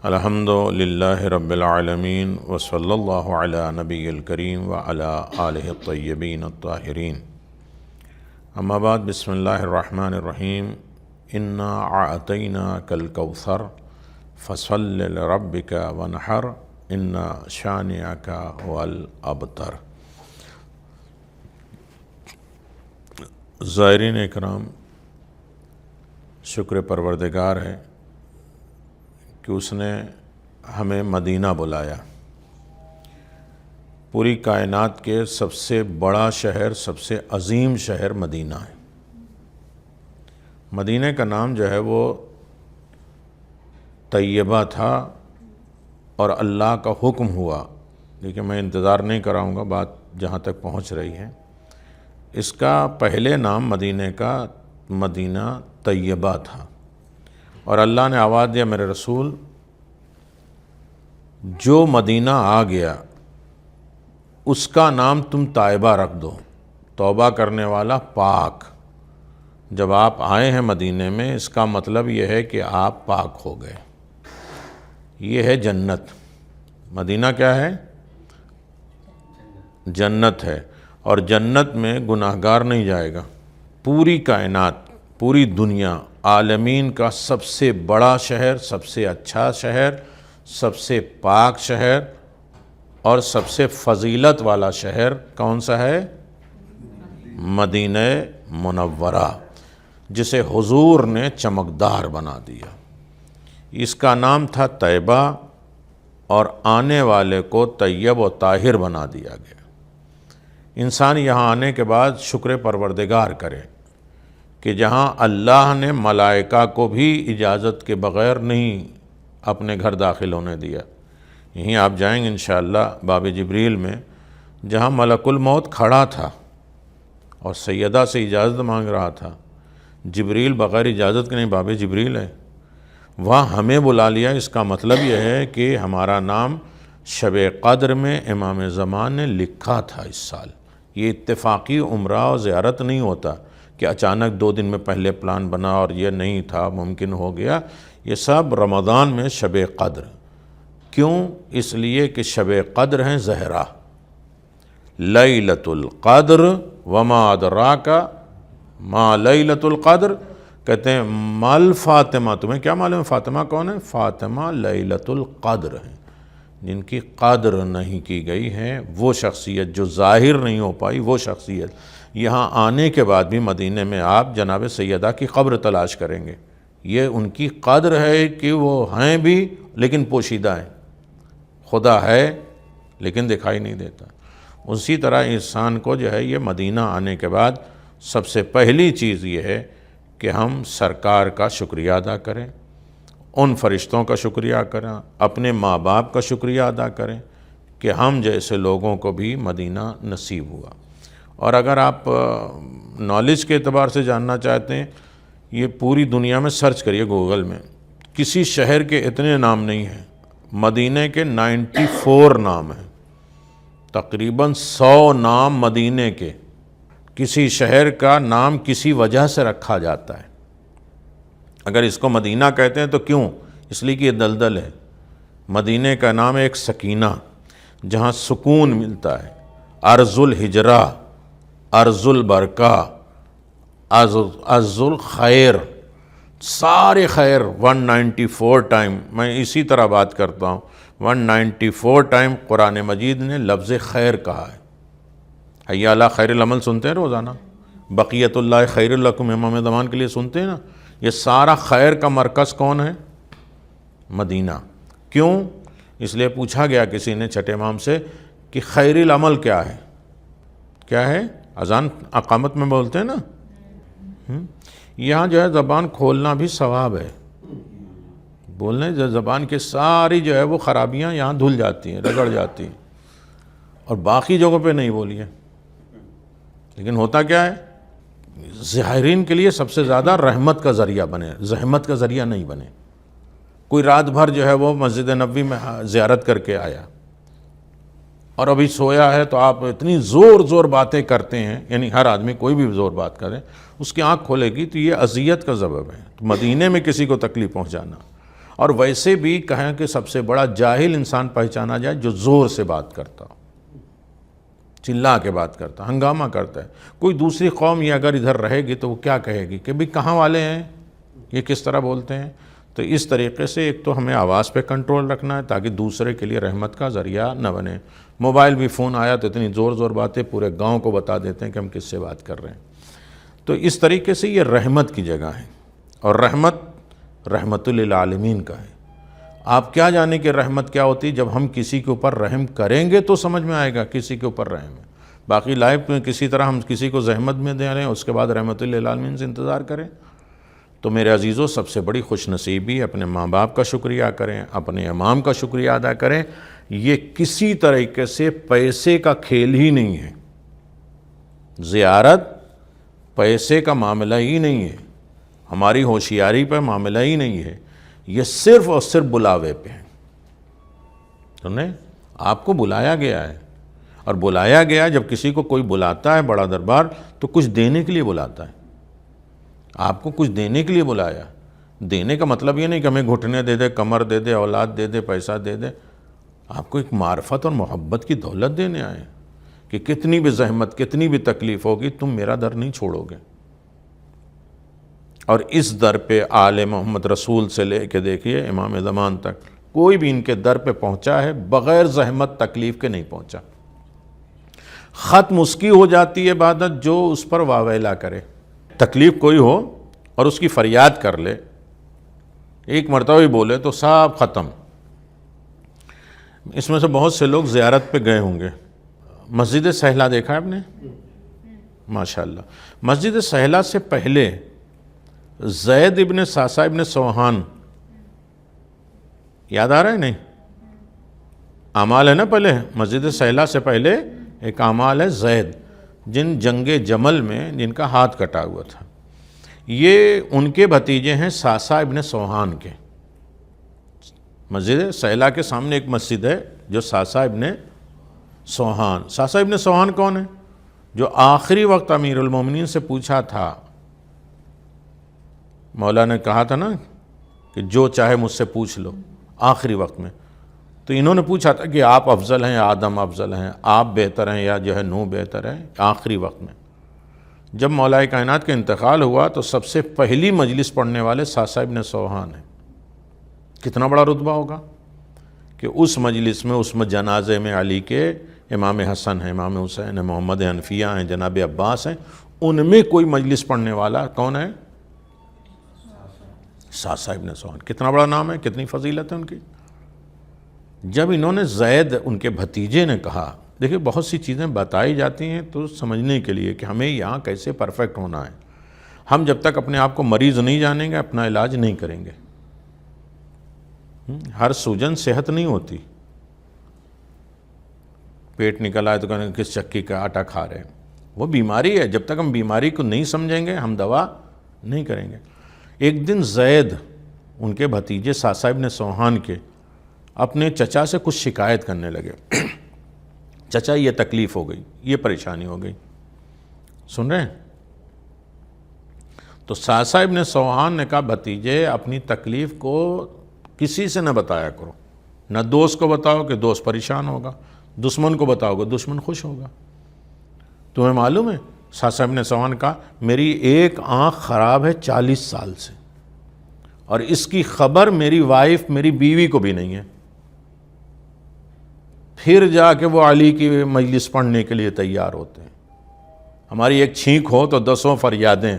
الحمد للہ رب العالمین وصلی اللہ علی نبی الکریم وعلی آلہ الطیبین الطاہرین، اما بعد، بسم اللہ الرحمن الرحیم۔ انا اعطیناک الکوثر فصل لربک ونحر ان شانئک هو الابتر۔ زائرین اکرام، شکر پروردگار ہے کہ اس نے ہمیں مدینہ بلایا۔ پوری کائنات کے سب سے بڑا شہر، سب سے عظیم شہر مدینہ ہے۔ مدینہ کا نام جو ہے وہ طیبہ تھا اور اللہ کا حکم ہوا، لیکن میں انتظار نہیں کراؤں گا، بات جہاں تک پہنچ رہی ہے۔ اس کا پہلے نام مدینہ کا مدینہ طیبہ تھا، اور اللہ نے آواز دیا، میرے رسول جو مدینہ آ گیا اس کا نام تم طیبہ رکھ دو، توبہ کرنے والا، پاک۔ جب آپ آئے ہیں مدینہ میں، اس کا مطلب یہ ہے کہ آپ پاک ہو گئے۔ یہ ہے جنت۔ مدینہ کیا ہے؟ جنت ہے، اور جنت میں گناہگار نہیں جائے گا۔ پوری کائنات، پوری دنیا، عالمین کا سب سے بڑا شہر، سب سے اچھا شہر، سب سے پاک شہر اور سب سے فضیلت والا شہر کون سا ہے؟ مدینہ منورہ، جسے حضور نے چمکدار بنا دیا۔ اس کا نام تھا طیبہ، اور آنے والے کو طیب و طاہر بنا دیا گیا۔ انسان یہاں آنے کے بعد شکر پروردگار کرے کہ جہاں اللہ نے ملائکہ کو بھی اجازت کے بغیر نہیں اپنے گھر داخل ہونے دیا۔ یہیں آپ جائیں گے انشاءاللہ باب جبریل میں، جہاں ملک الموت کھڑا تھا اور سیدہ سے اجازت مانگ رہا تھا، جبریل بغیر اجازت کے نہیں، باب جبریل ہے، وہاں ہمیں بلا لیا۔ اس کا مطلب یہ ہے کہ ہمارا نام شب قدر میں امام زمان نے لکھا تھا اس سال۔ یہ اتفاقی عمرہ اور زیارت نہیں ہوتا کہ اچانک 2 دن میں پہلے پلان بنا اور یہ نہیں تھا، ممکن ہو گیا۔ یہ سب رمضان میں شب قدر۔ کیوں؟ اس لیے کہ شب قدر ہیں زہرا، لیلۃ القدر وما ادراک ما لیلۃ القدر۔ کہتے ہیں مال فاطمہ، تمہیں کیا معلوم ہے فاطمہ کون ہے؟ فاطمہ لیلۃ القدر ہیں، جن کی قدر نہیں کی گئی ہے، وہ شخصیت جو ظاہر نہیں ہو پائی، وہ شخصیت۔ یہاں آنے کے بعد بھی مدینہ میں آپ جناب سیدہ کی قبر تلاش کریں گے۔ یہ ان کی قدر ہے کہ وہ ہیں بھی لیکن پوشیدہ ہیں۔ خدا ہے لیکن دکھائی نہیں دیتا۔ اسی طرح انسان کو جو ہے یہ مدینہ آنے کے بعد سب سے پہلی چیز یہ ہے کہ ہم سرکار کا شکریہ ادا کریں، ان فرشتوں کا شکریہ کریں، اپنے ماں باپ کا شکریہ ادا کریں کہ ہم جیسے لوگوں کو بھی مدینہ نصیب ہوا۔ اور اگر آپ نالج کے اعتبار سے جاننا چاہتے ہیں، یہ پوری دنیا میں سرچ کریے گوگل میں، کسی شہر کے اتنے نام نہیں ہیں۔ مدینہ کے 94 نام ہیں، تقریباً 100 نام مدینہ کے۔ کسی شہر کا نام کسی وجہ سے رکھا جاتا ہے۔ اگر اس کو مدینہ کہتے ہیں تو کیوں؟ اس لیے کہ یہ دلدل ہے۔ مدینہ کا نام ایک سکینہ، جہاں سکون ملتا ہے، ارض الحجرہ، ارض البرکہ، ارض الخیر، سارے خیر 194 ٹائم، میں اسی طرح بات کرتا ہوں، 194 ٹائم قرآن مجید نے لفظ خیر کہا ہے۔ حی علی خیر العمل سنتے ہیں روزانہ، بقیت اللہ خیر لکم امام زمان کے لیے سنتے ہیں نا۔ یہ سارا خیر کا مرکز کون ہے؟ مدینہ۔ کیوں؟ اس لیے پوچھا گیا کسی نے چھٹے امام سے کہ خیر العمل کیا ہے؟ کیا ہے؟ اذان اقامت میں بولتے ہیں نا۔ یہاں جو ہے زبان کھولنا بھی ثواب ہے۔ بولنے جو زبان کی ساری جو ہے وہ خرابیاں یہاں دھل جاتی ہیں، رگڑ جاتی ہیں، اور باقی جگہوں پہ نہیں بولی ہے۔ لیکن ہوتا کیا ہے؟ ظاہرین کے لیے سب سے زیادہ رحمت کا ذریعہ بنے، زحمت کا ذریعہ نہیں بنے۔ کوئی رات بھر جو ہے وہ مسجد نبوی میں زیارت کر کے آیا اور ابھی سویا ہے، تو آپ اتنی زور باتیں کرتے ہیں، یعنی ہر آدمی کوئی بھی زور بات کرے، اس کی آنکھ کھولے گی تو یہ اذیت کا سبب ہے۔ مدینے میں کسی کو تکلیف پہنچانا اور ویسے بھی کہیں کہ سب سے بڑا جاہل انسان پہچانا جائے جو زور سے بات کرتا ہو، چلا کے بات کرتا، ہنگامہ کرتا ہے۔ کوئی دوسری قوم یہ اگر ادھر رہے گی تو وہ کیا کہے گی کہ بھی کہاں والے ہیں، یہ کس طرح بولتے ہیں۔ تو اس طریقے سے ایک تو ہمیں آواز پہ کنٹرول رکھنا ہے تاکہ دوسرے کے لیے رحمت کا ذریعہ نہ بنے۔ موبائل بھی فون آیا تو اتنی زور زور باتیں پورے گاؤں کو بتا دیتے ہیں کہ ہم کس سے بات کر رہے ہیں۔ تو اس طریقے سے یہ رحمت کی جگہ ہے، اور رحمت للعالمین کا ہے۔ آپ کیا جانیں کہ رحمت کیا ہوتی ہے؟ جب ہم کسی کے اوپر رحم کریں گے تو سمجھ میں آئے گا کسی کے اوپر رحم ہے۔ باقی لائف میں کسی طرح ہم کسی کو زحمت میں دے رہے ہیں، اس کے بعد رحمت للعالمین سے انتظار کریں۔ تو میرے عزیزوں، سب سے بڑی خوش نصیبی اپنے ماں باپ کا شکریہ کریں، اپنے امام کا شکریہ ادا کریں۔ یہ کسی طریقے سے پیسے کا کھیل ہی نہیں ہے، زیارت پیسے کا معاملہ ہی نہیں ہے، ہماری ہوشیاری پہ معاملہ ہی نہیں ہے، یہ صرف اور صرف بلاوے پہ ہے۔ سنیں، آپ کو بلایا گیا ہے، اور بلایا گیا جب کسی کو کوئی بلاتا ہے بڑا دربار تو کچھ دینے کے لیے بلاتا ہے۔ آپ کو کچھ دینے کے لیے بلایا۔ دینے کا مطلب یہ نہیں کہ ہمیں گھٹنے دے دے، کمر دے دے، اولاد دے دے، پیسہ دے دے۔ آپ کو ایک معرفت اور محبت کی دولت دینے آئے کہ کتنی بھی زحمت، کتنی بھی تکلیف ہوگی، تم میرا در نہیں چھوڑو گے۔ اور اس در پہ آل محمد رسول سے لے کے دیکھیے امام زمان تک کوئی بھی ان کے در پہ پہنچا ہے بغیر زحمت تکلیف کے نہیں پہنچا۔ ختم اس کی ہو جاتی ہے عبادت جو اس پر واویلا کرے۔ تکلیف کوئی ہو اور اس کی فریاد کر لے، ایک مرتبہ ہی بولے تو سب ختم۔ اس میں سے بہت سے لوگ زیارت پہ گئے ہوں گے۔ مسجد سہلہ دیکھا ہے آپ نے؟ ماشاءاللہ۔ مسجد سہلہ سے پہلے زید ابن ساسا ابن سوہان، یاد آ رہا ہے نہیں؟ اعمال ہے نا پہلے، مسجد سہلہ سے پہلے ایک اعمال ہے زید، جن جنگ جمل میں جن کا ہاتھ کٹا ہوا تھا۔ یہ ان کے بھتیجے ہیں ساسا ابن سوہان کے۔ مسجد سہلہ کے سامنے ایک مسجد ہے جو ساسا ابن سوہان۔ ساسا ابن سوہان کون ہے؟ جو آخری وقت امیر المومنین سے پوچھا تھا، مولا نے کہا تھا نا کہ جو چاہے مجھ سے پوچھ لو، آخری وقت میں تو انہوں نے پوچھا تھا کہ آپ افضل ہیں یا آدم افضل ہیں، آپ بہتر ہیں یا جو ہے نوح بہتر ہے۔ آخری وقت میں جب مولا کائنات کا انتقال ہوا تو سب سے پہلی مجلس پڑھنے والے ساسا ابن سوہان ہیں۔ کتنا بڑا رتبہ ہوگا کہ اس مجلس میں، اس میں جنازے میں علی کے امام حسن ہیں، امام حسین ہیں، محمد حنفیہ ہیں، جناب عباس ہیں، ان میں کوئی مجلس پڑھنے والا کون ہے؟ ساسا ابن سوہان۔ کتنا بڑا نام ہے، کتنی فضیلت ہے ان کی۔ جب انہوں نے زید، ان کے بھتیجے نے کہا، دیکھیں بہت سی چیزیں بتائی جاتی ہیں تو سمجھنے کے لیے کہ ہمیں یہاں کیسے پرفیکٹ ہونا ہے۔ ہم جب تک اپنے آپ کو مریض نہیں جانیں گے اپنا علاج نہیں کریں گے۔ ہر سوجن صحت نہیں ہوتی۔ پیٹ نکل آئے تو کہنے کس چکی کا آٹا کھا رہے ہیں، وہ بیماری ہے۔ جب تک ہم بیماری کو نہیں سمجھیں گے ہم دوا نہیں کریں گے۔ ایک دن زید، ان کے بھتیجے ساسا ابن سوہان کے، اپنے چچا سے کچھ شکایت کرنے لگے۔ چچا یہ تکلیف ہو گئی، یہ پریشانی ہو گئی، سن رہے ہیں؟ تو ساسا ابن سوہان نے کہا بھتیجے اپنی تکلیف کو کسی سے نہ بتایا کرو، نہ دوست کو بتاؤ کہ دوست پریشان ہوگا، دشمن کو بتاؤ گے دشمن خوش ہوگا۔ تمہیں معلوم ہے ساسا ابن سوہان کا میری ایک آنکھ خراب ہے 40 سال سے، اور اس کی خبر میری وائف، میری بیوی کو بھی نہیں ہے، پھر جا کے وہ علی کی مجلس پڑھنے کے لیے تیار ہوتے ہیں۔ ہماری ایک چھینک ہو تو 10 فریادیں،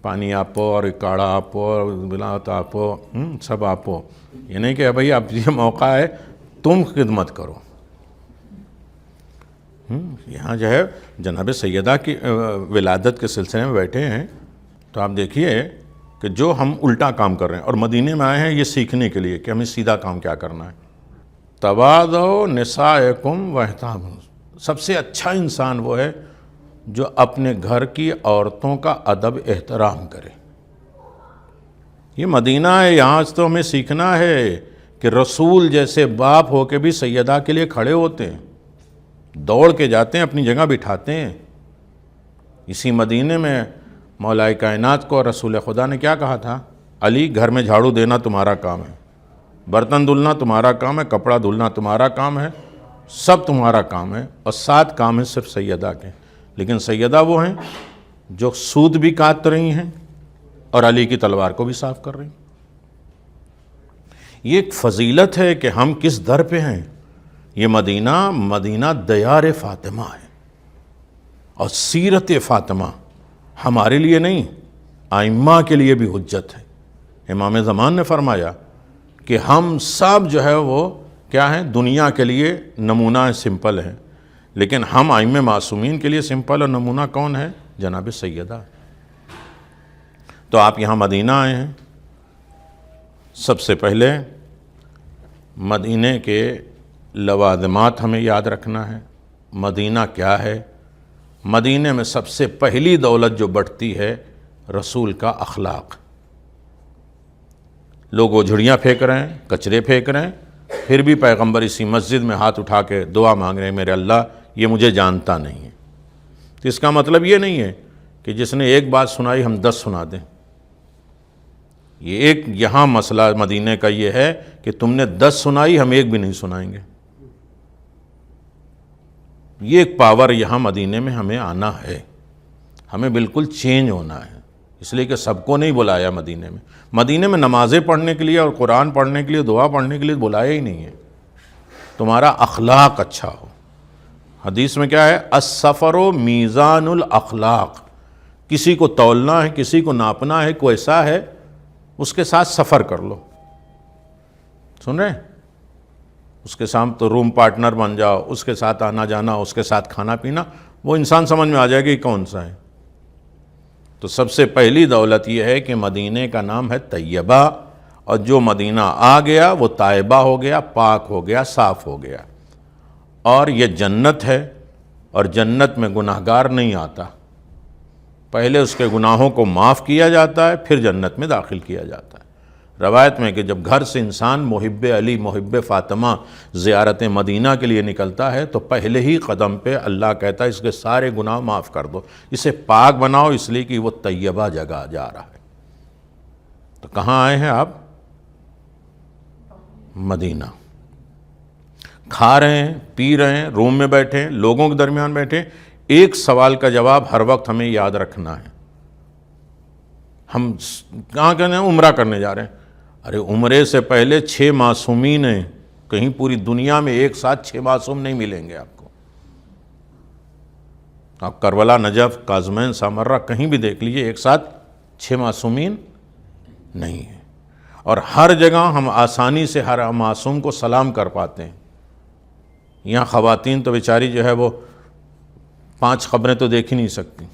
پانی آپو اور کاڑھا آپو اور بلات آپو، سب آپو۔ یہ نہیں کہ بھائی اب یہ موقع ہے تم خدمت کرو۔ یہاں جو ہے جناب سیدہ کی ولادت کے سلسلے میں بیٹھے ہیں تو آپ دیکھیے کہ جو ہم الٹا کام کر رہے ہیں، اور مدینے میں آئے ہیں یہ سیکھنے کے لیے کہ ہمیں سیدھا کام کیا کرنا ہے۔ تواضعوا نسائکم واحترموا، سب سے اچھا انسان وہ ہے جو اپنے گھر کی عورتوں کا ادب احترام کرے۔ یہ مدینہ ہے، یہاں سے تو ہمیں سیکھنا ہے کہ رسول جیسے باپ ہو کے بھی سیدہ کے لیے کھڑے ہوتے ہیں، دوڑ کے جاتے ہیں، اپنی جگہ بٹھاتے ہیں۔ اسی مدینے میں مولا کائنات کو اور رسول خدا نے کیا کہا تھا؟ علی گھر میں جھاڑو دینا تمہارا کام ہے، برتن دھلنا تمہارا کام ہے، کپڑا دھلنا تمہارا کام ہے، سب تمہارا کام ہے، اور 7 کام ہیں صرف سیدہ کے۔ لیکن سیدہ وہ ہیں جو سود بھی کاٹ رہی ہیں اور علی کی تلوار کو بھی صاف کر رہی ہیں۔ یہ ایک فضیلت ہے کہ ہم کس در پہ ہیں۔ یہ مدینہ دیار فاطمہ ہے، اور سیرت فاطمہ ہمارے لیے نہیں، ائمہ کے لیے بھی حجت ہے۔ امام زمان نے فرمایا کہ ہم سب جو ہے وہ کیا ہیں، دنیا کے لیے نمونہ سمپل ہیں، لیکن ہم ائمہ معصومین کے لیے سمپل اور نمونہ کون ہے؟ جناب سیدہ۔ تو آپ یہاں مدینہ آئے ہیں، سب سے پہلے مدینے کے لوازمات ہمیں یاد رکھنا ہے۔ مدینہ کیا ہے؟ مدینے میں سب سے پہلی دولت جو بڑھتی ہے رسول کا اخلاق۔ لوگ وہ جھڑیاں پھینک رہے ہیں، کچرے پھینک رہے ہیں، پھر بھی پیغمبر اسی مسجد میں ہاتھ اٹھا کے دعا مانگ رہے ہیں، میرے اللہ یہ مجھے جانتا نہیں ہے۔ تو اس کا مطلب یہ نہیں ہے کہ جس نے ایک بات سنائی ہم 10 سنا دیں۔ یہ ایک یہاں مسئلہ مدینے کا یہ ہے کہ تم نے 10 سنائی، ہم ایک بھی نہیں سنائیں گے۔ یہ ایک پاور یہاں مدینے میں ہمیں آنا ہے، ہمیں بالکل چینج ہونا ہے، اس لیے کہ سب کو نہیں بلایا مدینے میں۔ مدینے میں نمازیں پڑھنے کے لیے اور قرآن پڑھنے کے لیے، دعا پڑھنے کے لیے بلایا ہی نہیں ہے۔ تمہارا اخلاق اچھا ہو۔ حدیث میں کیا ہے؟ السفر میزان الاخلاق۔ کسی کو تولنا ہے، کسی کو ناپنا ہے، کوئی ایسا ہے، اس کے ساتھ سفر کر لو۔ سن رہے ہیں؟ اس کے ساتھ تو روم پارٹنر بن جاؤ، اس کے ساتھ آنا جانا، اس کے ساتھ کھانا پینا، وہ انسان سمجھ میں آ جائے گا کہ کون سا ہے۔ تو سب سے پہلی دولت یہ ہے کہ مدینے کا نام ہے طیبہ، اور جو مدینہ آ گیا وہ طیبہ ہو گیا، پاک ہو گیا، صاف ہو گیا۔ اور یہ جنت ہے، اور جنت میں گناہگار نہیں آتا، پہلے اس کے گناہوں کو معاف کیا جاتا ہے، پھر جنت میں داخل کیا جاتا ہے۔ روایت میں کہ جب گھر سے انسان محب علی محب فاطمہ زیارت مدینہ کے لیے نکلتا ہے تو پہلے ہی قدم پہ اللہ کہتا ہے اس کے سارے گناہ معاف کر دو، اسے پاک بناؤ، اس لیے کہ وہ طیبہ جگہ جا رہا ہے۔ تو کہاں آئے ہیں آپ؟ مدینہ۔ کھا رہے ہیں، پی رہے ہیں، روم میں بیٹھے ہیں، لوگوں کے درمیان بیٹھے، ایک سوال کا جواب ہر وقت ہمیں یاد رکھنا ہے۔ ہم کہاں کہنے ہیں؟ عمرہ کرنے جا رہے ہیں۔ ارے عمرے سے پہلے 6 معصومین ہیں، کہیں پوری دنیا میں ایک ساتھ 6 معصوم نہیں ملیں گے آپ کو۔ آپ کربلا، نجف، کاظمین، سامرہ کہیں بھی دیکھ لیجئے، ایک ساتھ 6 معصومین نہیں ہیں۔ اور ہر جگہ ہم آسانی سے ہر معصوم کو سلام کر پاتے ہیں۔ یہاں خواتین تو بیچاری جو ہے وہ 5 قبریں تو دیکھ ہی نہیں سکتی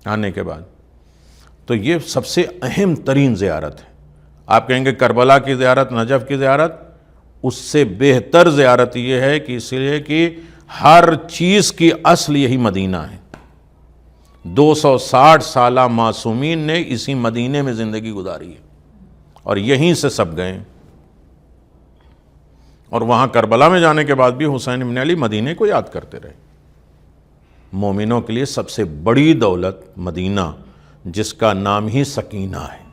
آنے کے بعد۔ تو یہ سب سے اہم ترین زیارت ہے۔ آپ کہیں گے کربلا کی زیارت، نجف کی زیارت، اس سے بہتر زیارت یہ ہے کہ اس لیے کہ ہر چیز کی اصل یہی مدینہ ہے۔ 260 سالہ معصومین نے اسی مدینے میں زندگی گزاری ہے، اور یہیں سے سب گئے۔ اور وہاں کربلا میں جانے کے بعد بھی حسین ابن علی مدینے کو یاد کرتے رہے۔ مومنوں کے لیے سب سے بڑی دولت مدینہ، جس کا نام ہی سکینہ ہے،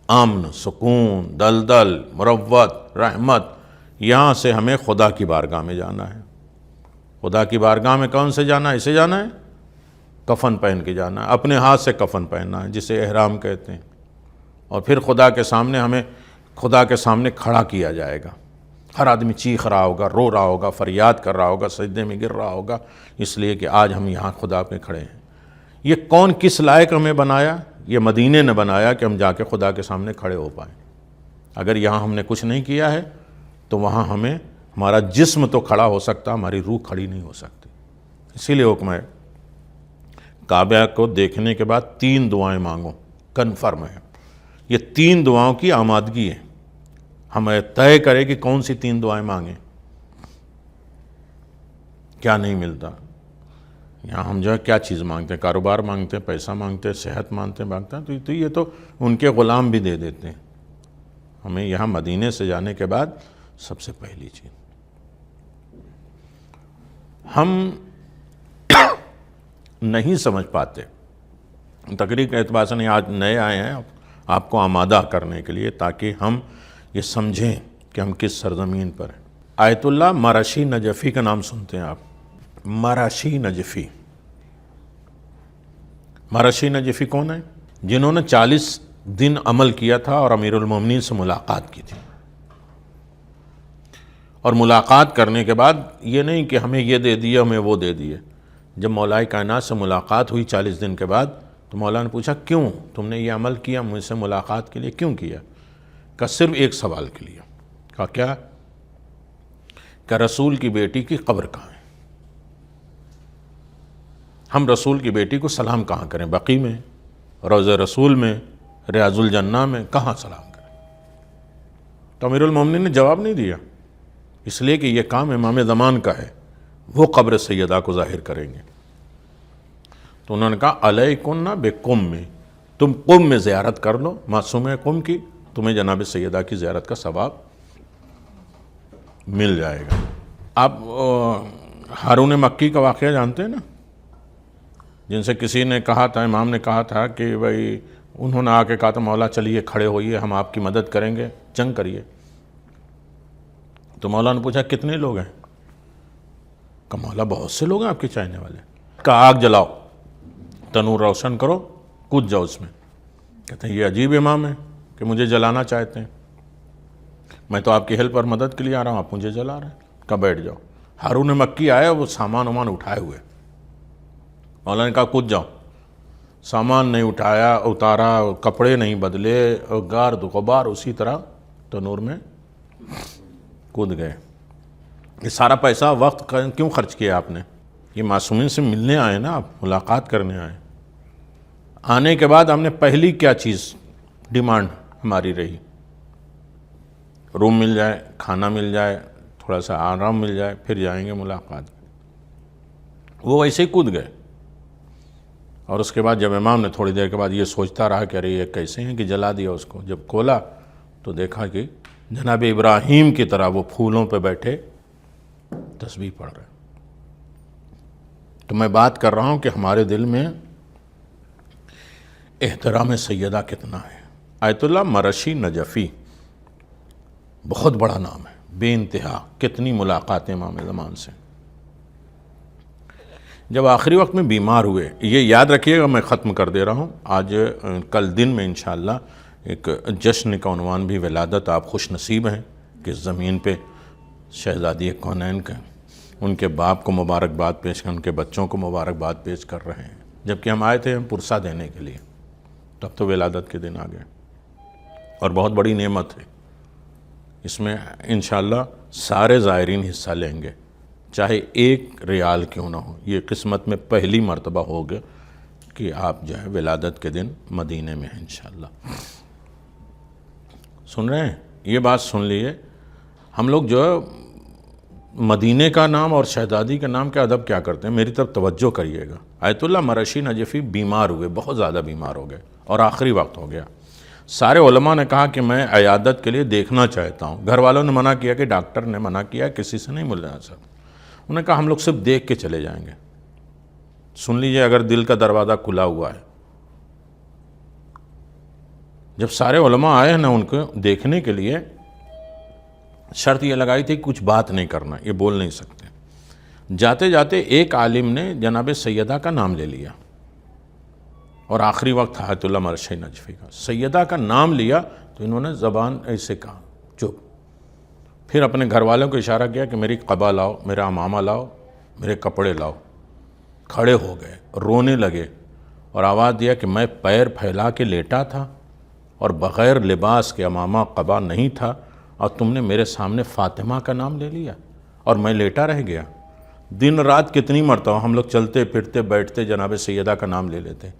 امن، سکون، دلدل، مروت، رحمت۔ یہاں سے ہمیں خدا کی بارگاہ میں جانا ہے۔ خدا کی بارگاہ میں کون سے جانا ہے؟ اسے جانا ہے، کفن پہن کے جانا ہے، اپنے ہاتھ سے کفن پہننا ہے، جسے احرام کہتے ہیں۔ اور پھر خدا کے سامنے ہمیں خدا کے سامنے کھڑا کیا جائے گا۔ ہر آدمی چیخ رہا ہوگا، رو رہا ہوگا، فریاد کر رہا ہوگا، سجدے میں گر رہا ہوگا، اس لیے کہ آج ہم یہاں خدا پہ کھڑے ہیں۔ یہ کون کس لائق ہمیں بنایا؟ یہ مدینے نے بنایا کہ ہم جا کے خدا کے سامنے کھڑے ہو پائیں۔ اگر یہاں ہم نے کچھ نہیں کیا ہے تو وہاں ہمیں ہمارا جسم تو کھڑا ہو سکتا، ہماری روح کھڑی نہیں ہو سکتی۔ اسی لیے حکم ہے کعبہ کو دیکھنے کے بعد 3 دعائیں مانگو، کنفرم ہے۔ یہ 3 دعاؤں کی آمادگی ہے، ہمیں طے کرے کہ کون سی 3 دعائیں مانگیں۔ کیا نہیں ملتا یہاں؟ ہم جو ہے کیا چیز مانگتے ہیں؟ کاروبار مانگتے ہیں، پیسہ مانگتے ہیں، صحت مانگتے ہیں، تو یہ تو ان کے غلام بھی دے دیتے ہیں۔ ہمیں یہاں مدینے سے جانے کے بعد سب سے پہلی چیز، ہم نہیں سمجھ پاتے تقریر کے اعتبار سے نہیں، آج نئے آئے ہیں آپ کو آمادہ کرنے کے لیے، تاکہ ہم یہ سمجھیں کہ ہم کس سرزمین پر ہیں۔ آیت اللہ مراشی نجفی کا نام سنتے ہیں آپ؟ مراشی نجفی، مراشی نجفی کون ہے؟ جنہوں نے 40 دن عمل کیا تھا اور امیر المومنین سے ملاقات کی تھی، اور ملاقات کرنے کے بعد یہ نہیں کہ ہمیں یہ دے دیے ہمیں وہ دے دیے۔ جب مولائے کائنات سے ملاقات ہوئی 40 دن کے بعد، تو مولا نے پوچھا کیوں تم نے یہ عمل کیا مجھ سے ملاقات کے لیے، کیوں کیا؟ کہ صرف ایک سوال کے لیے۔ کہا کیا؟ کہ رسول کی بیٹی کی قبر کہاں ہے؟ ہم رسول کی بیٹی کو سلام کہاں کریں؟ بقی میں، روضہ رسول میں، ریاض الجنہ میں، کہاں سلام کریں؟ تو امیر المومنین نے جواب نہیں دیا، اس لیے کہ یہ کام امام زمان کا ہے، وہ قبر سیدہ کو ظاہر کریں گے۔ تو انہوں نے کہا علیکن بقم میں، تم قم میں زیارت کر لو، معصوم قم کی، تمہیں جناب سیدہ کی زیارت کا ثواب مل جائے گا۔ آپ ہارون مکی کا واقعہ جانتے ہیں نا، جن سے کسی نے کہا تھا، امام نے کہا تھا کہ بھائی، انہوں نے آ کے کہا تھا مولا چلیے کھڑے ہوئیے، ہم آپ کی مدد کریں گے، جنگ کریے۔ تو مولا نے پوچھا کتنے لوگ ہیں؟ کہ مولا بہت سے لوگ ہیں آپ کے چاہنے والے۔ کہا آگ جلاؤ، تنور روشن کرو، کود جاؤ اس میں۔ کہتے ہیں یہ عجیب امام ہے کہ مجھے جلانا چاہتے ہیں، میں تو آپ کی ہیلپ اور مدد کے لیے آ رہا ہوں، آپ مجھے جلا رہے ہیں۔ کہا بیٹھ جاؤ۔ ہارون مکی آئے، وہ سامان وامان اٹھائے ہوئے، مولا نے کہا کود جاؤ۔ سامان نہیں اٹھایا، اتارا، کپڑے نہیں بدلے، گارد غبار اسی طرح تنور میں کود گئے۔ یہ سارا پیسہ وقت کیوں خرچ کیا آپ نے؟ یہ معصومین سے ملنے آئے نا، آپ ملاقات کرنے آئے۔ آنے کے بعد ہم نے پہلی کیا چیز ڈیمانڈ ہماری رہی؟ روم مل جائے، کھانا مل جائے، تھوڑا سا آرام مل جائے، پھر جائیں گے ملاقات۔ وہ ویسے ہی کود گئے۔ اور اس کے بعد جب امام نے تھوڑی دیر کے بعد یہ سوچتا رہا کہ ارے یہ کیسے ہیں کہ جلا دیا اس کو، جب کھولا تو دیکھا کہ جناب ابراہیم کی طرح وہ پھولوں پہ بیٹھے تسبیح پڑھ رہے۔ تو میں بات کر رہا ہوں کہ ہمارے دل میں احترام سیدہ کتنا ہے۔ آیت اللہ مراشی نجفی بہت بڑا نام ہے، بے انتہا، کتنی ملاقاتیں امام زمان سے۔ جب آخری وقت میں بیمار ہوئے، یہ یاد رکھیے گا، میں ختم کر دے رہا ہوں، آج کل دن میں انشاءاللہ ایک جشن کا عنوان بھی ولادت، آپ خوش نصیب ہیں کہ اس زمین پہ شہزادی کونین کا، ان کے باپ کو مبارکباد پیش کر، ان کے بچوں کو مبارکباد پیش کر رہے ہیں، جبکہ ہم آئے تھے ہم پرسہ دینے کے لیے، تب تو ولادت کے دن آ گئے، اور بہت بڑی نعمت ہے۔ اس میں انشاءاللہ سارے زائرین حصہ لیں گے، چاہے 1 ریال کیوں نہ ہو۔ یہ قسمت میں پہلی مرتبہ ہوگا کہ آپ جو ہے ولادت کے دن مدینے میں ہیں انشاءاللہ۔ سن رہے ہیں؟ یہ بات سن لیے، ہم لوگ جو ہے مدینے کا نام اور شہزادی کا نام کے ادب کیا کرتے ہیں، میری طرف توجہ کریے گا۔ آیت اللہ مراشی نجفی بیمار ہوئے، بہت زیادہ بیمار ہو گئے، اور آخری وقت ہو گیا۔ سارے علماء نے کہا کہ میں عیادت کے لیے دیکھنا چاہتا ہوں، گھر والوں نے منع کیا، کہ ڈاکٹر نے منع کیا، کسی سے نہیں ملنا سکتا۔ انہوں نے کہا ہم لوگ صرف دیکھ کے چلے جائیں گے۔ سن لیجئے، اگر دل کا دروازہ کھلا ہوا ہے۔ جب سارے علماء آئے ہیں نا ان کو دیکھنے کے لیے، شرط یہ لگائی تھی کہ کچھ بات نہیں کرنا، یہ بول نہیں سکتے۔ جاتے جاتے ایک عالم نے جناب سیدہ کا نام لے لیا، اور آخری وقت آیت اللہ مراشی نجفی کا سیدہ کا نام لیا، تو انہوں نے زبان ایسے کہا چپ، پھر اپنے گھر والوں کو اشارہ کیا کہ میری قبا لاؤ، میرا عمامہ لاؤ، میرے کپڑے لاؤ۔ کھڑے ہو گئے، رونے لگے، اور آواز دیا کہ میں پیر پھیلا کے لیٹا تھا، اور بغیر لباس کے عمامہ قبا نہیں تھا، اور تم نے میرے سامنے فاطمہ کا نام لے لیا، اور میں لیٹا رہ گیا۔ دن رات کتنی مرتبہ ہم لوگ چلتے پھرتے بیٹھتے جناب سیدہ کا نام لے لیتے۔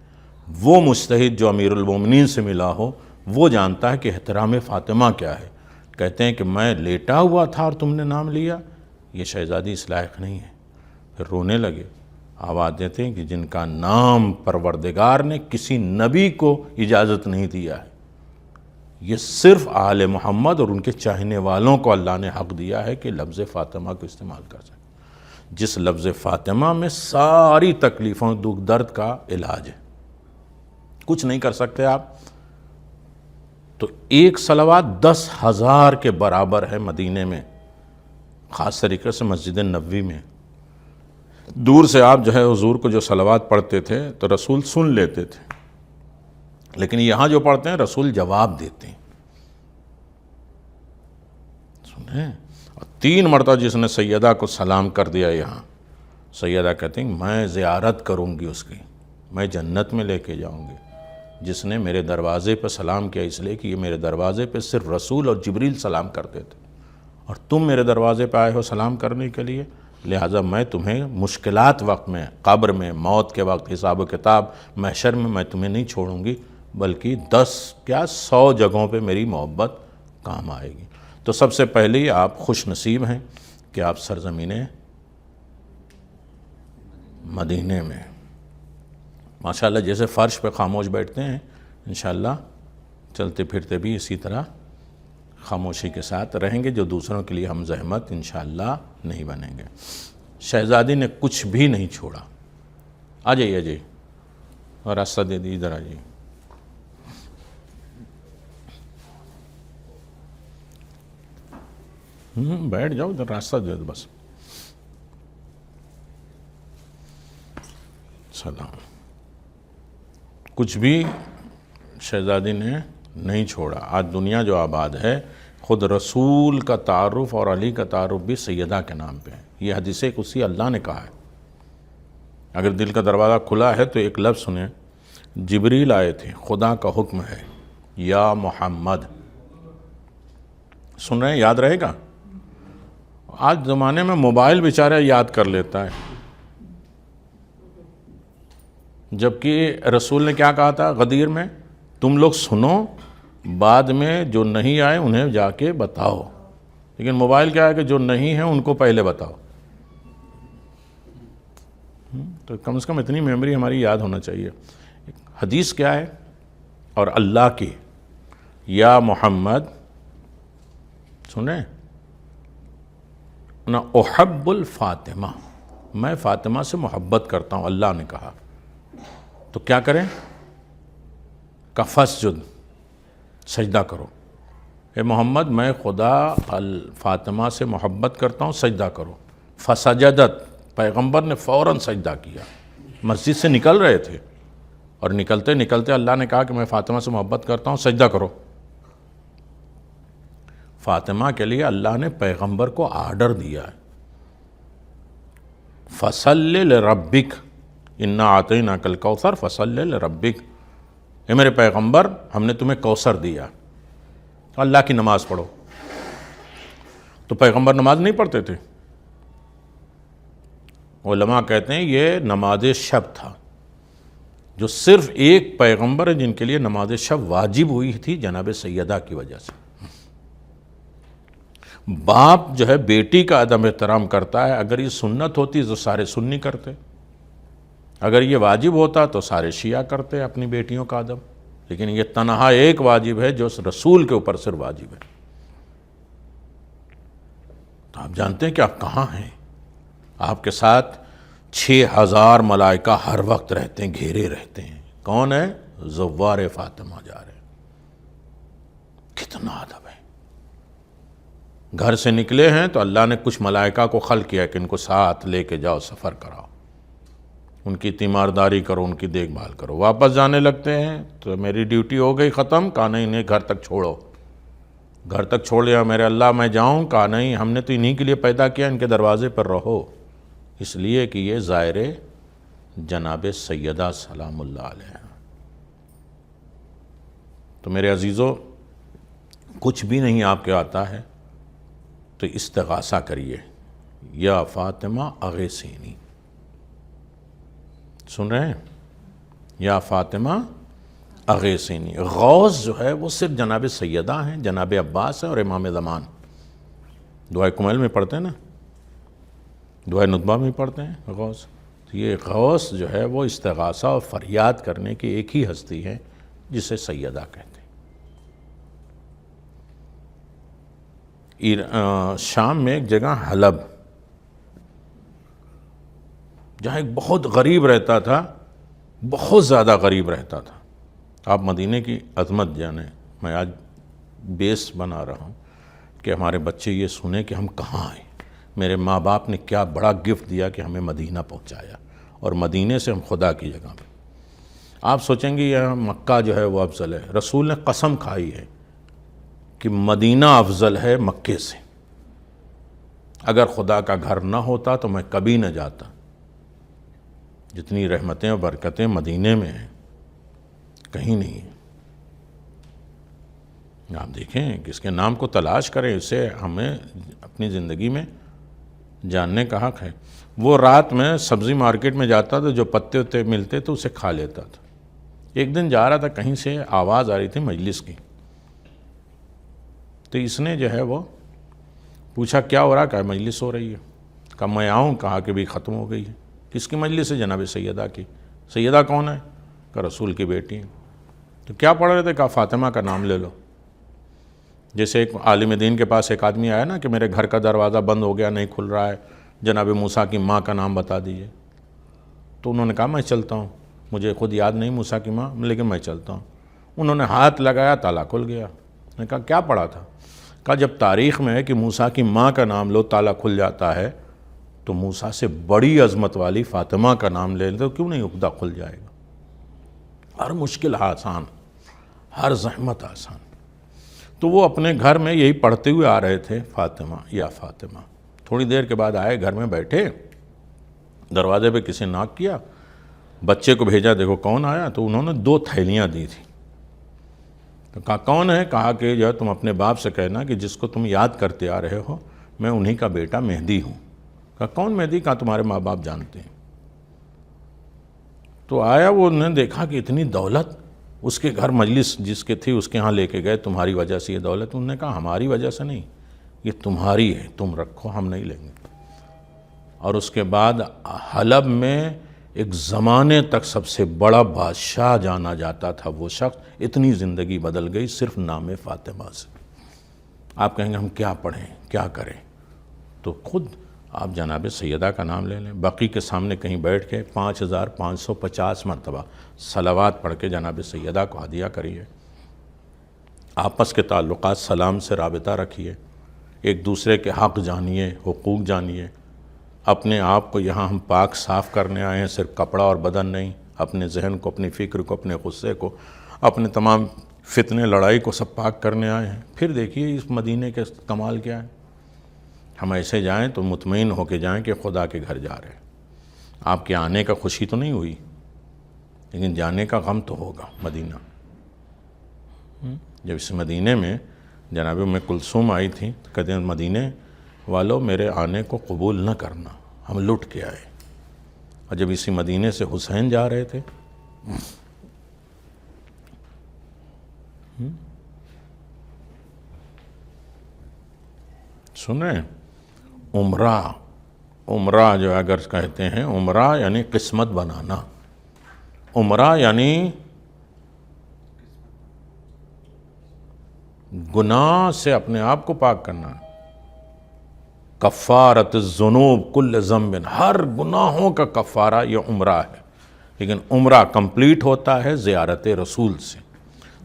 وہ مجتہد جو امیر المومنین سے ملا ہو، وہ جانتا ہے کہ احترام فاطمہ کیا ہے۔ کہتے ہیں کہ میں لیٹا ہوا تھا اور تم نے نام لیا، یہ شہزادی اس لائق نہیں ہے۔ پھر رونے لگے، آواز دیتے ہیں کہ جن کا نام پروردگار نے کسی نبی کو اجازت نہیں دیا ہے، یہ صرف آل محمد اور ان کے چاہنے والوں کو اللہ نے حق دیا ہے کہ لفظ فاطمہ کو استعمال کر سکے، جس لفظ فاطمہ میں ساری تکلیفوں دکھ درد کا علاج ہے۔ کچھ نہیں کر سکتے آپ، تو ایک صلوات 10,000 کے برابر ہے مدینے میں، خاص طریقے سے مسجد نبوی میں۔ دور سے آپ جو ہے حضور کو جو صلوات پڑھتے تھے تو رسول سن لیتے تھے، لیکن یہاں جو پڑھتے ہیں رسول جواب دیتے ہیں، سنیں۔ اور 3 مرتبہ جس نے سیدہ کو سلام کر دیا یہاں، سیدہ کہتے ہیں میں زیارت کروں گی اس کی، میں جنت میں لے کے جاؤں گی۔ جس نے میرے دروازے پہ سلام کیا اس لیے کہ یہ میرے دروازے پہ صرف رسول اور جبریل سلام کرتے تھے، اور تم میرے دروازے پہ آئے ہو سلام کرنے کے لیے، لہٰذا میں تمہیں مشکلات وقت میں، قبر میں، موت کے وقت، حساب و کتاب، محشر میں تمہیں نہیں چھوڑوں گی، بلکہ 100 جگہوں پہ میری محبت کام آئے گی۔ تو سب سے پہلے آپ خوش نصیب ہیں کہ آپ سرزمین مدینے میں، ماشاءاللہ جیسے فرش پہ خاموش بیٹھتے ہیں، انشاءاللہ چلتے پھرتے بھی اسی طرح خاموشی کے ساتھ رہیں گے، جو دوسروں کے لیے ہم زحمت انشاءاللہ نہیں بنیں گے۔ شہزادی نے کچھ بھی نہیں چھوڑا۔ آ جائیے اور راستہ دے دیجیے، ادھر آ جائیے۔ بیٹھ جاؤ، ادھر راستہ دے دو بس۔ سلام۔ کچھ بھی شہزادی نے نہیں چھوڑا۔ آج دنیا جو آباد ہے، خود رسول کا تعارف اور علی کا تعارف بھی سیدہ کے نام پہ ہے۔ یہ حدیث قدسی اللہ نے کہا ہے۔ اگر دل کا دروازہ کھلا ہے تو ایک لفظ سنیں، جبریل آئے تھے، خدا کا حکم ہے یا محمد۔ سن رہے ہیں؟ یاد رہے گا؟ آج زمانے میں موبائل بیچارہ یاد کر لیتا ہے، جبکہ رسول نے کیا کہا تھا غدیر میں؟ تم لوگ سنو، بعد میں جو نہیں آئے انہیں جا کے بتاؤ۔ لیکن موبائل کیا ہے کہ جو نہیں ہے ان کو پہلے بتاؤ۔ تو کم از کم اتنی میموری ہماری یاد ہونا چاہیے۔ حدیث کیا ہے؟ اور اللہ کی یا محمد، سنیں نہ، احب الفاطمہ، میں فاطمہ سے محبت کرتا ہوں، اللہ نے کہا۔ تو کیا کریں؟ فاسجد، سجدہ کرو۔ اے محمد میں خدا فاطمہ سے محبت کرتا ہوں، سجدہ کرو۔ فسجدت، پیغمبر نے فوراً سجدہ کیا۔ مسجد سے نکل رہے تھے اور نکلتے نکلتے اللہ نے کہا کہ میں فاطمہ سے محبت کرتا ہوں، سجدہ کرو۔ فاطمہ کے لیے اللہ نے پیغمبر کو آرڈر دیا ہے، فصلی لربک انا اعطیناک الکوثر فصلی لربک، اے میرے پیغمبر ہم نے تمہیں کوثر دیا، اللہ کی نماز پڑھو۔ تو پیغمبر نماز نہیں پڑھتے تھے؟ علماء کہتے ہیں یہ نماز شب تھا، جو صرف ایک پیغمبر ہے جن کے لیے نماز شب واجب ہوئی تھی، جناب سیدہ کی وجہ سے۔ باپ جو ہے بیٹی کا ادب احترام کرتا ہے، اگر یہ سنت ہوتی تو سارے سنی کرتے، اگر یہ واجب ہوتا تو سارے شیعہ کرتے اپنی بیٹیوں کا ادب، لیکن یہ تنہا ایک واجب ہے جو رسول کے اوپر صرف واجب ہے۔ تو آپ جانتے ہیں کہ آپ کہاں ہیں؟ آپ کے ساتھ 6,000 ملائکہ ہر وقت رہتے ہیں، گھیرے رہتے ہیں۔ کون ہے؟ زوار فاطمہ جا رہے ہیں۔ کتنا ادب ہے! گھر سے نکلے ہیں تو اللہ نے کچھ ملائکہ کو خلق کیا کہ ان کو ساتھ لے کے جاؤ، سفر کراؤ، ان کی تیمارداری کرو، ان کی دیکھ بھال کرو۔ واپس جانے لگتے ہیں تو میری ڈیوٹی ہو گئی ختم، کہا نہیں انہیں گھر تک چھوڑو۔ گھر تک چھوڑ لیا، میرے اللہ میں جاؤں؟ کہا نہیں، ہم نے تو انہی کے لیے پیدا کیا، ان کے دروازے پر رہو، اس لیے کہ یہ زائر جناب سیدہ سلام اللہ علیہ۔ تو میرے عزیزو، کچھ بھی نہیں آپ کے آتا ہے تو استغاثہ کریے، یا فاطمہ اغیثینی، سن رہے ہیں؟ یا فاطمہ اغیثینی۔ غوث جو ہے وہ صرف جناب سیدہ ہیں، جناب عباس ہیں اور امام زمان۔ دعائے کمیل میں پڑھتے ہیں نا، دعائے ندبہ میں پڑھتے ہیں غوث۔ تو یہ غوث جو ہے وہ استغاثہ اور فریاد کرنے کی ایک ہی ہستی ہے جسے سیدہ کہتے ہیں۔ شام میں ایک جگہ حلب، جہاں ایک بہت غریب رہتا تھا، بہت زیادہ غریب رہتا تھا، آپ مدینے کی عظمت جانیں. میں آج بیس بنا رہا ہوں کہ ہمارے بچے یہ سنیں کہ ہم کہاں آئے. میرے ماں باپ نے کیا بڑا گفٹ دیا کہ ہمیں مدینہ پہنچایا، اور مدینے سے ہم خدا کی جگہ پہ. آپ سوچیں گے یہ مکہ جو ہے وہ افضل ہے. رسول نے قسم کھائی ہے کہ مدینہ افضل ہے مکے سے. اگر خدا کا گھر نہ ہوتا تو میں کبھی نہ جاتا. جتنی رحمتیں اور برکتیں مدینے میں ہیں کہیں نہیں ہیں. آپ دیکھیں کہ اس کے نام کو تلاش کریں، اسے ہمیں اپنی زندگی میں جاننے کا حق ہے. وہ رات میں سبزی مارکیٹ میں جاتا تھا، جو پتے وتے ملتے تو اسے کھا لیتا تھا. ایک دن جا رہا تھا، کہیں سے آواز آ رہی تھی مجلس کی، تو اس نے جو ہے وہ پوچھا کیا ہو رہا، کہا مجلس ہو رہی ہے. کہا میں آؤں، کہا کہ بھی ختم ہو گئی ہے. کس کی مجلس ہے؟ جناب سیدہ کی. سیدہ کون ہے؟ کہا رسول کی بیٹی ہیں. تو کیا پڑھ رہے تھے؟ کہا فاطمہ کا نام لے لو. جیسے ایک عالم دین کے پاس ایک آدمی آیا نا کہ میرے گھر کا دروازہ بند ہو گیا، نہیں کھل رہا ہے، جناب موسیٰ کی ماں کا نام بتا دیجئے. تو انہوں نے کہا میں چلتا ہوں، مجھے خود یاد نہیں موسیٰ کی ماں، لیکن میں چلتا ہوں. انہوں نے ہاتھ لگایا، تالا کھل گیا. میں نے کہا کیا پڑھا تھا؟ کہا جب تاریخ میں ہے کہ موسیٰ کی ماں کا نام لو تالا کھل جاتا ہے، تو موسیٰ سے بڑی عظمت والی فاطمہ کا نام لے تو کیوں نہیں عقدہ کھل جائے گا؟ ہر مشکل آسان، ہر زحمت آسان. تو وہ اپنے گھر میں یہی پڑھتے ہوئے آ رہے تھے، فاطمہ یا فاطمہ. تھوڑی دیر کے بعد آئے، گھر میں بیٹھے، دروازے پہ کسی ناک کیا، بچے کو بھیجا دیکھو کون آیا. تو انہوں نے 2 تھیلیاں دی تھی. تو کہا کون ہے؟ کہا کہ جو تم اپنے باپ سے کہنا کہ جس کو تم یاد کرتے آ رہے ہو میں انہی کا بیٹا مہدی ہوں. کہا کون مہدی؟ کہا تمہارے ماں باپ جانتے ہیں. تو آیا، وہ نے دیکھا کہ اتنی دولت، اس کے گھر مجلس جس کے تھی اس کے ہاں لے کے گئے، تمہاری وجہ سے یہ دولت. انہوں نے کہا ہماری وجہ سے نہیں، یہ تمہاری ہے، تم رکھو، ہم نہیں لیں گے. اور اس کے بعد حلب میں ایک زمانے تک سب سے بڑا بادشاہ جانا جاتا تھا وہ شخص. اتنی زندگی بدل گئی صرف نام فاطمہ سے. آپ کہیں گے ہم کیا پڑھیں، کیا کریں؟ تو خود آپ جناب سیدہ کا نام لے لیں. بقی کے سامنے کہیں بیٹھ کے 5550 مرتبہ صلوات پڑھ کے جناب سیدہ کو ہدیہ کریے. آپس کے تعلقات سلام سے رابطہ رکھیے، ایک دوسرے کے حق جانیے، حقوق جانیے. اپنے آپ کو یہاں ہم پاک صاف کرنے آئے ہیں، صرف کپڑا اور بدن نہیں. اپنے ذہن کو، اپنی فکر کو، اپنے غصے کو، اپنے تمام فتنے لڑائی کو سب پاک کرنے آئے ہیں. پھر دیکھیے اس مدینے کے کمال کیا ہے. ہم ایسے جائیں تو مطمئن ہو کے جائیں کہ خدا کے گھر جا رہے ہیں. آپ کے آنے کا خوشی تو نہیں ہوئی، لیکن جانے کا غم تو ہوگا. مدینہ جب اس مدینے میں جناب ام کلثوم آئی تھی، کہتے ہیں مدینے والوں میرے آنے کو قبول نہ کرنا، ہم لٹ کے آئے. اور جب اسی مدینے سے حسین جا رہے تھے، سن رہے ہیں، عمرہ جو اگر کہتے ہیں، عمرہ یعنی قسمت بنانا. عمرہ یعنی گناہ سے اپنے آپ کو پاک کرنا. کفارت الذنوب کل ذنب، ہر گناہوں کا کفارہ یہ عمرہ ہے. لیکن عمرہ کمپلیٹ ہوتا ہے زیارت رسول سے.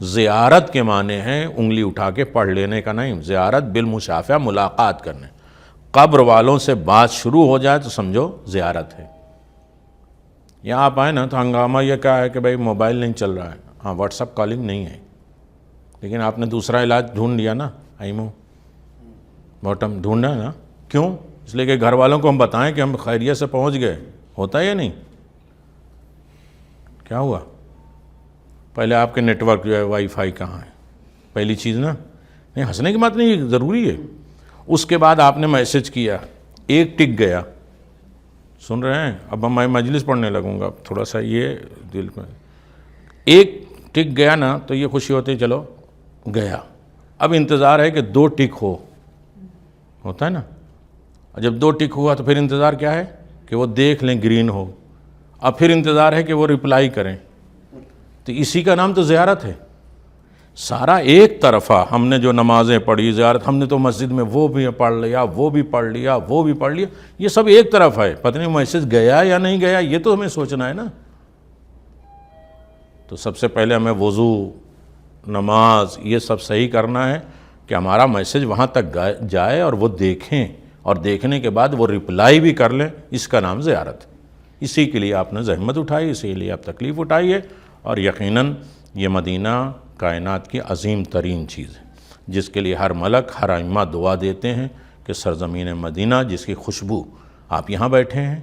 زیارت کے معنی ہیں انگلی اٹھا کے پڑھ لینے کا نہیں، زیارت بالمشافہہ، ملاقات کرنے. قبر والوں سے بات شروع ہو جائے تو سمجھو زیارت ہے. یہاں آپ آئے نا تو ہنگامہ یہ کہا ہے کہ بھائی موبائل نہیں چل رہا ہے، ہاں واٹس اپ کالنگ نہیں ہے، لیکن آپ نے دوسرا علاج ڈھونڈ لیا نا، ایمو باٹم ڈھونڈا نا. کیوں؟ اس لیے کہ گھر والوں کو ہم بتائیں کہ ہم خیریت سے پہنچ گئے. ہوتا ہے یا نہیں؟ کیا ہوا؟ پہلے آپ کے نیٹ ورک جو ہے وائی فائی کہاں ہے، پہلی چیز نا. نہیں، ہنسنے کی بات نہیں، ضروری ہے. اس کے بعد آپ نے میسج کیا، ایک ٹک گیا. سن رہے ہیں؟ اب میں مجلس پڑھنے لگوں گا، تھوڑا سا یہ دل میں ایک ٹک گیا نا تو یہ خوشی ہوتی ہے چلو گیا. اب انتظار ہے کہ 2 ٹک ہوتا ہے نا. اور جب 2 ٹک ہوا تو پھر انتظار کیا ہے کہ وہ دیکھ لیں گرین ہو. اب پھر انتظار ہے کہ وہ رپلائی کریں. تو اسی کا نام تو زیارت ہے. سارا ایک طرفہ ہم نے جو نمازیں پڑھی، زیارت ہم نے تو مسجد میں وہ بھی پڑھ لیا، وہ بھی پڑھ لیا، وہ بھی پڑھ لیا، یہ سب ایک طرف ہے. پتہ نہیں میسج گیا یا نہیں گیا، یہ تو ہمیں سوچنا ہے نا. تو سب سے پہلے ہمیں وضو، نماز یہ سب صحیح کرنا ہے کہ ہمارا میسج وہاں تک جائے اور وہ دیکھیں، اور دیکھنے کے بعد وہ رپلائی بھی کر لیں۔ اس کا نام زیارت ہے۔ اسی کے لیے آپ نے زحمت اٹھائی، اسی لیے آپ تکلیف اٹھائیے، اور یقیناً یہ مدینہ کائنات کی عظیم ترین چیز ہے، جس کے لیے ہر ملک، ہر ائمہ دعا دیتے ہیں کہ سرزمین مدینہ جس کی خوشبو، آپ یہاں بیٹھے ہیں،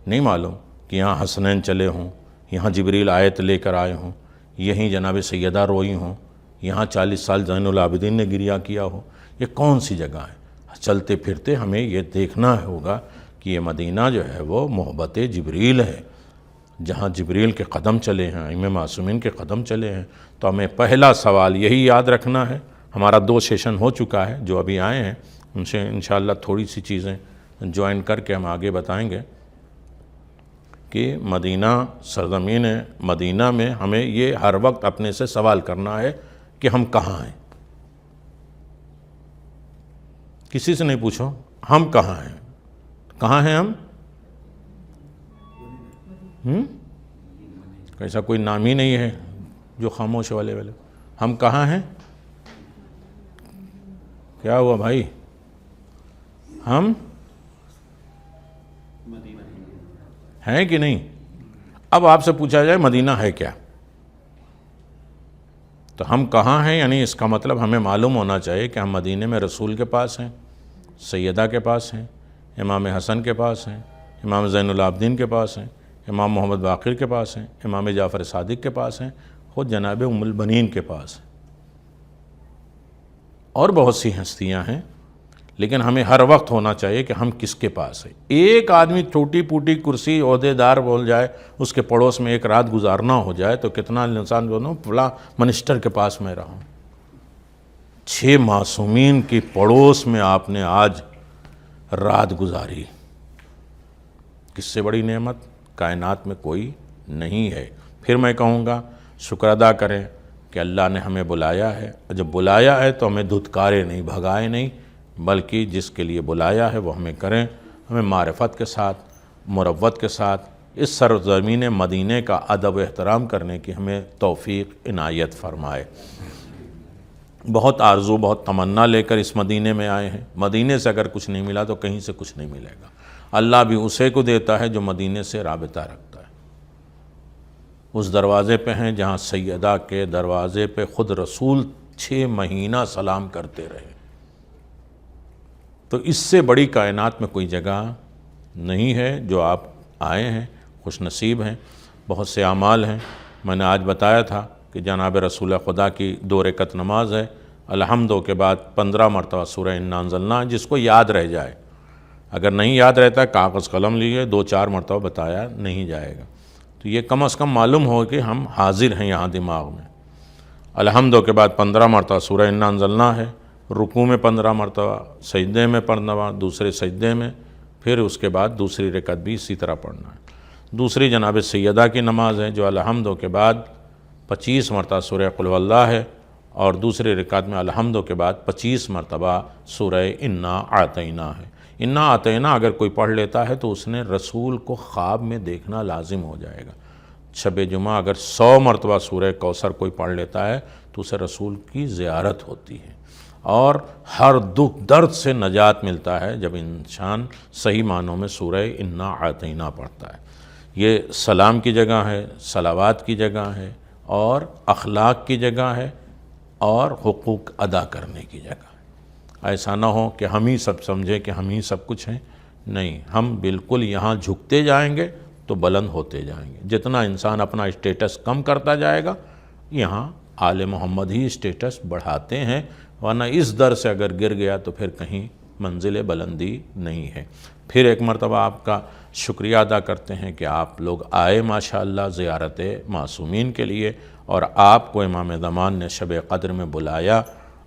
نہیں معلوم کہ یہاں حسنین چلے ہوں، یہاں جبریل آیت لے کر آئے ہوں، یہیں جناب سیدہ روئی ہوں، یہاں 40 سال زین العابدین نے گریہ کیا ہو۔ یہ کون سی جگہ ہے؟ چلتے پھرتے ہمیں یہ دیکھنا ہوگا کہ یہ مدینہ جو ہے وہ محبت جبریل ہے، جہاں جبریل کے قدم چلے ہیں، ائمہ معصومین کے قدم چلے ہیں۔ تو ہمیں پہلا سوال یہی یاد رکھنا ہے۔ ہمارا 2 سیشن ہو چکا ہے، جو ابھی آئے ہیں ان سے انشاءاللہ تھوڑی سی چیزیں جوائن کر کے ہم آگے بتائیں گے کہ مدینہ، سرزمین مدینہ میں ہمیں یہ ہر وقت اپنے سے سوال کرنا ہے کہ ہم کہاں ہیں۔ کسی سے نہیں پوچھو ہم کہاں ہیں، کہاں ہیں ہم؟ ایسا کوئی نام ہی نہیں ہے جو خاموش والے ہم کہاں ہیں؟ کیا ہوا بھائی؟ ہم ہیں کہ نہیں؟ اب آپ سے پوچھا جائے مدینہ ہے کیا، تو ہم کہاں ہیں، یعنی اس کا مطلب ہمیں معلوم ہونا چاہیے کہ ہم مدینے میں رسول کے پاس ہیں، سیدہ کے پاس ہیں، امام حسن کے پاس ہیں، امام زین العابدین کے پاس ہیں، امام محمد باقر کے پاس ہیں، امام جعفر صادق کے پاس ہیں، خود جناب ام البنین کے پاس ہیں، اور بہت سی ہستیاں ہیں۔ لیکن ہمیں ہر وقت ہونا چاہیے کہ ہم کس کے پاس ہیں۔ ایک آدمی ٹوٹی پوٹی کرسی عہدے دار بول جائے، اس کے پڑوس میں ایک رات گزارنا ہو جائے تو کتنا انسان بولوں فلاں منسٹر کے پاس میں رہا ہوں۔ 6 معصومین کی پڑوس میں آپ نے آج رات گزاری، کس سے بڑی نعمت کائنات میں کوئی نہیں ہے۔ پھر میں کہوں گا شکر ادا کریں کہ اللہ نے ہمیں بلایا ہے، جب بلایا ہے تو ہمیں دھتکارے نہیں، بھگائے نہیں، بلکہ جس کے لیے بلایا ہے وہ ہمیں کریں۔ ہمیں معرفت کے ساتھ، مروت کے ساتھ اس سرزمین مدینہ کا ادب و احترام کرنے کی ہمیں توفیق عنایت فرمائے۔ بہت آرزو، بہت تمنا لے کر اس مدینے میں آئے ہیں۔ مدینے سے اگر کچھ نہیں ملا تو کہیں سے کچھ نہیں ملے گا۔ اللہ بھی اسے کو دیتا ہے جو مدینے سے رابطہ رکھتا ہے۔ اس دروازے پہ ہیں جہاں سیدہ کے دروازے پہ خود رسول 6 مہینہ سلام کرتے رہے۔ تو اس سے بڑی کائنات میں کوئی جگہ نہیں ہے۔ جو آپ آئے ہیں خوش نصیب ہیں، بہت سے اعمال ہیں۔ میں نے آج بتایا تھا کہ جناب رسول خدا کی 2 رکعت نماز ہے، الحمدو کے بعد 15 مرتبہ سورہ انا انزلنا، جس کو یاد رہ جائے، اگر نہیں یاد رہتا کاغذ قلم لیے 2-4 مرتبہ بتایا نہیں جائے گا، تو یہ کم از کم معلوم ہو کہ ہم حاضر ہیں یہاں دماغ میں۔ الحمدو کے بعد 15 مرتبہ سورہ انا انزلنا ہے، رکوع میں 15 مرتبہ، سجدے میں 15، دوسرے سجدے میں، پھر اس کے بعد دوسری رکعت بھی اسی طرح پڑھنا ہے۔ دوسری جناب سیدہ کی نماز ہے جو الحمدو کے بعد 25 مرتبہ سورہ قل هو اللہ ہے، اور دوسری رکعت میں الحمدو کے بعد 25 مرتبہ سورہ انا اعطینا ہے۔ انا اعطینا اگر کوئی پڑھ لیتا ہے تو اس نے رسول کو خواب میں دیکھنا لازم ہو جائے گا۔ شب جمعہ اگر 100 مرتبہ سورہ کوثر کوئی پڑھ لیتا ہے تو اسے رسول کی زیارت ہوتی ہے، اور ہر دکھ درد سے نجات ملتا ہے جب انسان صحیح معنوں میں سورہ انا اعطینا پڑھتا ہے۔ یہ سلام کی جگہ ہے، صلوات کی جگہ ہے، اور اخلاق کی جگہ ہے، اور حقوق ادا کرنے کی جگہ ہے۔ ایسا نہ ہو کہ ہم ہی سب سمجھیں کہ ہم ہی سب کچھ ہیں، نہیں، ہم بالکل یہاں جھکتے جائیں گے تو بلند ہوتے جائیں گے۔ جتنا انسان اپنا اسٹیٹس کم کرتا جائے گا، یہاں آل محمد ہی اسٹیٹس بڑھاتے ہیں، ورنہ اس در سے اگر گر گیا تو پھر کہیں منزل بلندی نہیں ہے۔ پھر ایک مرتبہ آپ کا شکریہ ادا کرتے ہیں کہ آپ لوگ آئے ماشاءاللہ زیارت معصومین کے لیے، اور آپ کو امام زمان نے شب قدر میں بلایا،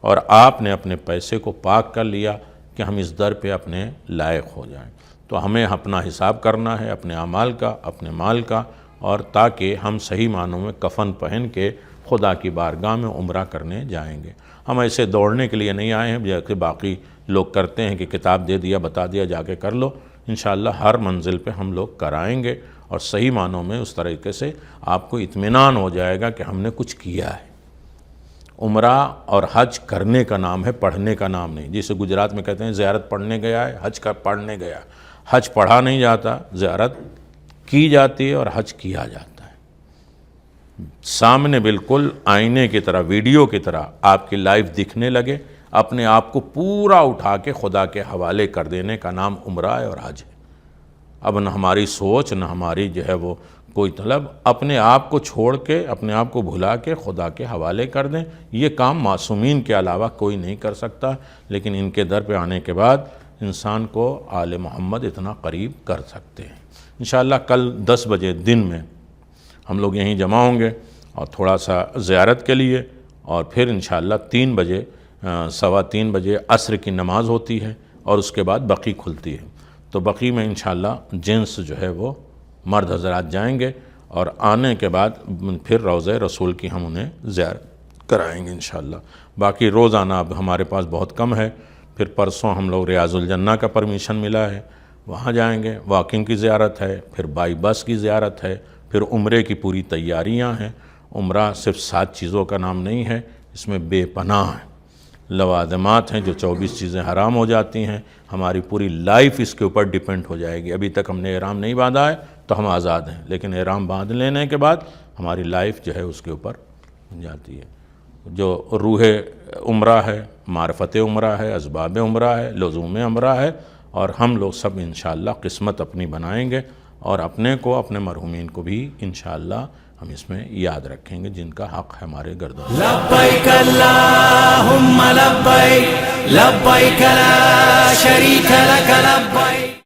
اور آپ نے اپنے پیسے کو پاک کر لیا کہ ہم اس در پہ اپنے لائق ہو جائیں۔ تو ہمیں اپنا حساب کرنا ہے، اپنے اعمال کا، اپنے مال کا، اور تاکہ ہم صحیح معنوں میں کفن پہن کے خدا کی بارگاہ میں عمرہ کرنے جائیں گے۔ ہم ایسے دوڑنے کے لیے نہیں آئے ہیں جیسے باقی لوگ کرتے ہیں کہ کتاب دے دیا، بتا دیا، جا کے کر لو۔ انشاءاللہ ہر منزل پہ ہم لوگ کرائیں گے، اور صحیح معنوں میں اس طریقے سے آپ کو اطمینان ہو جائے گا کہ ہم نے کچھ کیا ہے۔ عمرہ اور حج کرنے کا نام ہے، پڑھنے کا نام نہیں۔ جسے گجرات میں کہتے ہیں زیارت پڑھنے گیا ہے، حج کا پڑھنے گیا۔ حج پڑھا نہیں جاتا، زیارت کی جاتی ہے اور حج کیا جاتا ہے۔ سامنے بالکل آئینے کی طرح، ویڈیو کی طرح آپ کی لائف دکھنے لگے، اپنے آپ کو پورا اٹھا کے خدا کے حوالے کر دینے کا نام عمرہ ہے اور حج ہے۔ اب نہ ہماری سوچ، نہ ہماری جو ہے وہ کوئی طلب، اپنے آپ کو چھوڑ کے، اپنے آپ کو بھلا کے خدا کے حوالے کر دیں۔ یہ کام معصومین کے علاوہ کوئی نہیں کر سکتا، لیکن ان کے در پہ آنے کے بعد انسان کو آل محمد اتنا قریب کر سکتے ہیں۔ انشاءاللہ کل 10 بجے دن میں ہم لوگ یہیں جمع ہوں گے اور تھوڑا سا زیارت کے لیے، اور پھر انشاءاللہ 3 بجے 3:15 بجے عصر کی نماز ہوتی ہے اور اس کے بعد بقی کھلتی ہے۔ تو بقی میں انشاءاللہ جنس جو ہے وہ مرد حضرات جائیں گے، اور آنے کے بعد پھر روضہ رسول کی ہم انہیں زیارت کرائیں گے انشاءاللہ۔ باقی روزانہ اب ہمارے پاس بہت کم ہے، پھر پرسوں ہم لوگ ریاض الجنہ کا پرمیشن ملا ہے، وہاں جائیں گے۔ واکنگ کی زیارت ہے، پھر بائی بس کی زیارت ہے، پھر عمرے کی پوری تیاریاں ہیں۔ عمرہ صرف 7 چیزوں کا نام نہیں ہے، اس میں بے پناہ ہیں، لوازمات ہیں، جو 24 چیزیں حرام ہو جاتی ہیں۔ ہماری پوری لائف اس کے اوپر ڈیپینڈ ہو جائے گی۔ ابھی تک ہم نے احرام نہیں باندھا ہے تو ہم آزاد ہیں، لیکن احرام باندھ لینے کے بعد ہماری لائف جو ہے اس کے اوپر جاتی ہے۔ جو روح عمرہ ہے، معرفت عمرہ ہے، اسباب عمرہ ہے، لزوم عمرہ ہے، اور ہم لوگ سب انشاءاللہ قسمت اپنی بنائیں گے، اور اپنے کو، اپنے مرحومین کو بھی انشاءاللہ ہم اس میں یاد رکھیں گے، جن کا حق ہے ہمارے گردن۔ لبیک اللہم لبیک، لبیک لا شریک لک لبیک۔